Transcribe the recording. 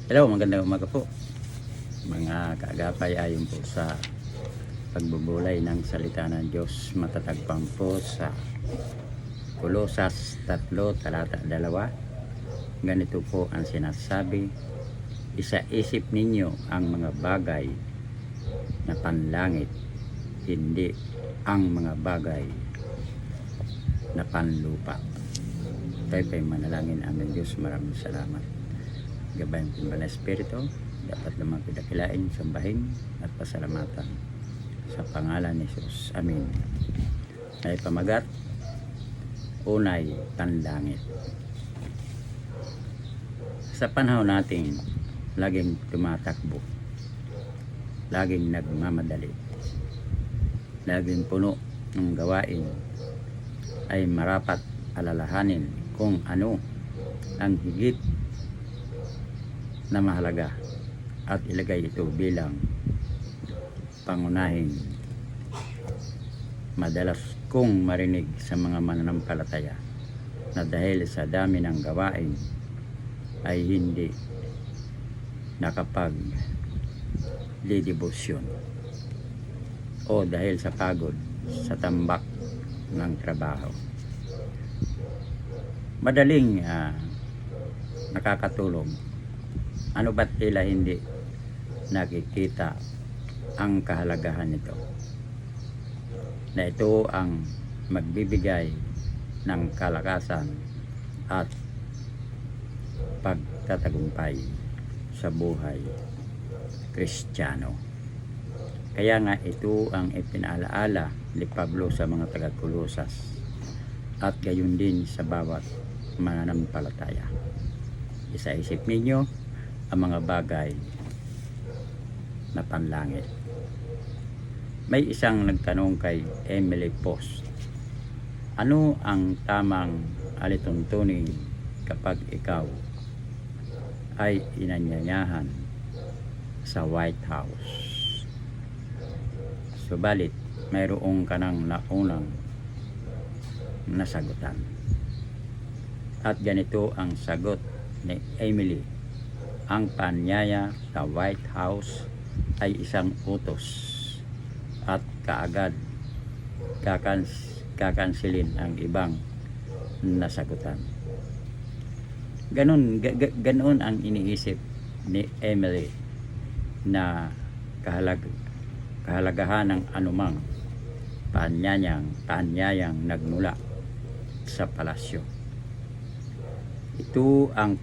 Hello, magandang umaga po mga kaagapay. Ayon po sa pagbubulay ng salita ng Diyos, matatagpuan po sa Kolosas 3 talata 2. Ganito po ang sinasabi: isaisip ninyo ang mga bagay na panlangit, hindi ang mga bagay na panlupa. Tayo pa'y manalangin. Aming Diyos, maraming salamat. Gabayan po ba na Espiritu, dapat lamang pidakilain, sambahin at pasalamatan sa pangalan ni Jesus. Amin. Ay pamagat, unay panlangit. Sa panahon natin, laging tumatakbo, laging nagmamadali, laging puno ng gawain, ay marapat alalahanin kung ano ang higit na mahalaga at ilagay ito bilang pangunahing. Madalas kong marinig sa mga mananampalataya na dahil sa dami ng gawain ay hindi nakapag-lidebosyon, o dahil sa pagod sa tambak ng trabaho. Madaling nakakatulong. Ano ba't tila hindi nakikita ang kahalagahan nito? Na ito ang magbibigay ng kalakasan at pagtatagumpay sa buhay Kristiyano. Kaya nga ito ang ipinaalaala ni Pablo sa mga taga-Kolosas at gayon din sa bawat mananampalataya. Isaisip ninyo ang mga bagay na panlangit. May isang nagtanong kay Emily Post, ano ang tamang alituntunin kapag ikaw ay inanyayahan sa White House? Subalit, mayroong kanang naunang nasagutan. At ganito ang sagot ni Emily: ang panyaya sa White House ay isang utos at kaagad kakansilin ang ibang nasagutan. Ganon ang iniisip ni Emily na kahalagahan ng anumang panyayang nagmula sa palasyo. Ito ang